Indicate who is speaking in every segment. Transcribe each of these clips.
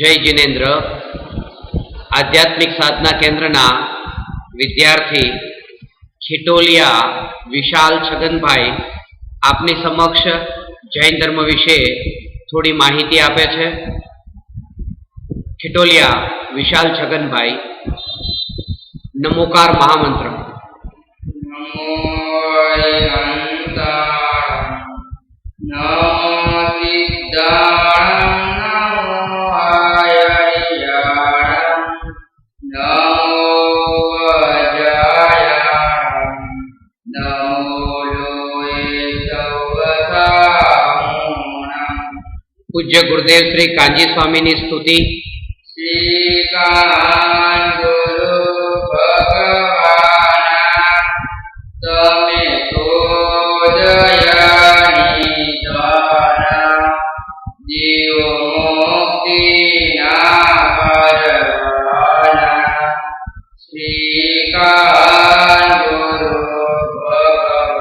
Speaker 1: જય જિનેન્દ્ર. આધ્યાત્મિક સાધના કેન્દ્રના વિદ્યાર્થી ખીટોલિયા વિશાલ છગનભાઈ આપની સમક્ષ જૈન ધર્મ વિશે થોડી માહિતી આપે છે. ખીટોલિયા વિશાલ છગનભાઈ. નમોકાર મહામંત્ર. પૂજ્ય ગુરુદેવ શ્રી કાંજી સ્વામીની સ્તુતિ.
Speaker 2: શ્રી કાન ગુરુ ભગવાન તમે તો દયાની ધારા જીવ મુક્તિના પરવાના. શ્રી કાન ગુરુ ભગવાન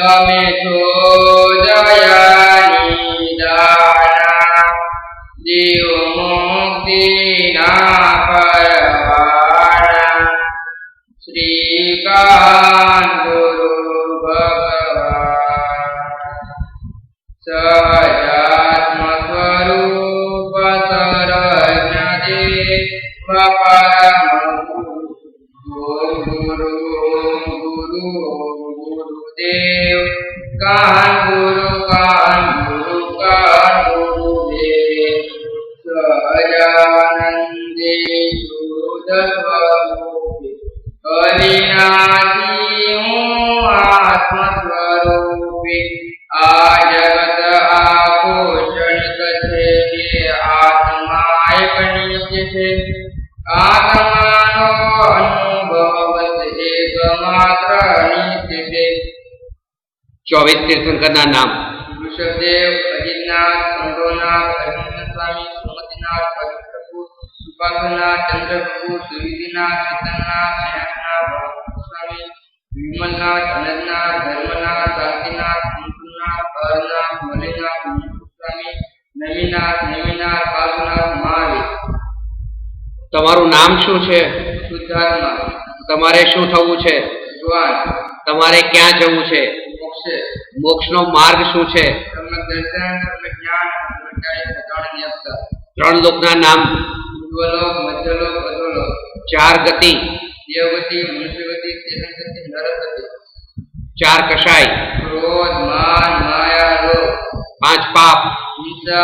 Speaker 2: તમે
Speaker 1: તીર્થંકરના નામ:
Speaker 2: ઋષભદેવ, અજીતનાથ, શંભોનાથ, હરિમંદર સ્વામી, સુમતિનાથ, પવિત્રપુર, સુપાસનાથ, ચંદ્રપ્રભુ, સુવિધિનાથ, શીતલનાથ, સ્નેહનાથ, સ્વામી, વિમલનાથ, અનંતનાથ, ધર્મનાથ, શાંતિનાથ, કુંકુનાથ, હરનાથ, મલિનાથ, સ્વામી, નમીનાથ, નેમિનાથ, પાર્શ્વનાથ, મહાવીર.
Speaker 1: તમારું નામ શું છે?
Speaker 2: શુદ્ધાત્મા.
Speaker 1: તમારે શું થવું છે?
Speaker 2: જુવાન.
Speaker 1: તમારે ક્યાં જવું છે? મોક્ષનો માર્ગ શું છે? ત્રણ લોકના નામ:
Speaker 2: ઉર્વલોક, મધ્યલોક, અધોલોક.
Speaker 1: ચાર ગતિ:
Speaker 2: દેવગતિ, મનુષ્યગતિ, ચેતનગતિ, નરગતિ.
Speaker 1: ચાર કશાય:
Speaker 2: ક્રોધ, માન, માયા, લોભ.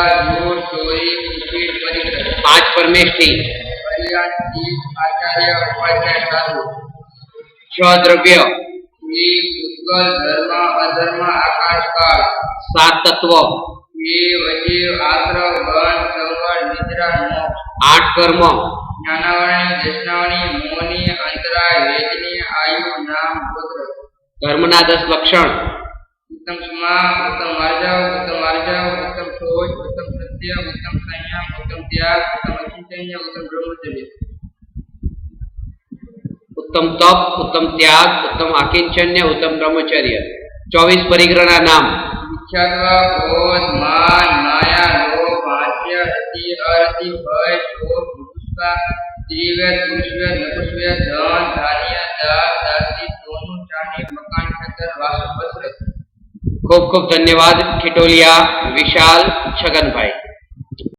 Speaker 2: झूठ चोरी कुशीट परिग्रह
Speaker 1: 5 परमेष्ठी,
Speaker 2: कल्याण जीत आचार्य उपाध्याय साधु
Speaker 1: 6 द्रव्य,
Speaker 2: ये उत्कल धर्म अधर्म आकाश काल
Speaker 1: 7 तत्व,
Speaker 2: ये वजीव आश्रव गण संवर निद्रा मोक्ष
Speaker 1: 8 कर्म,
Speaker 2: ज्ञानावरणी दर्शनावणी मोहनी अंतराय वेदनी आयु नाम गोत्र
Speaker 1: ધર્મના 10 લક્ષણ,
Speaker 2: उत्तम क्षमा उत्तम उत्तम शोच उत्तम सत्य उत्तम संयम उत्तम त्याग उत्तम अचिंतन्य उत्तम ब्रह्मचर्य
Speaker 1: ઉત્તમ તપ, ઉત્તમ ત્યાગ, ઉત્તમ આકિંચન્ય, ઉત્તમ બ્રહ્મચર્ય. 24 પરિગ્રહના નામ:
Speaker 2: मिथ्यात्व क्रोध मान माया लोभ हास्य रति अरति भय शोक मुस्का त्रिवेद पुरुषवेद नपुंसकवेद धन धान्य दास दासी सोनू चांदी मकान खेतर वासु वस्त्र.
Speaker 1: ખૂબ ખૂબ ધન્યવાદ ખીટોલિયા વિશાલ છગનભાઈ.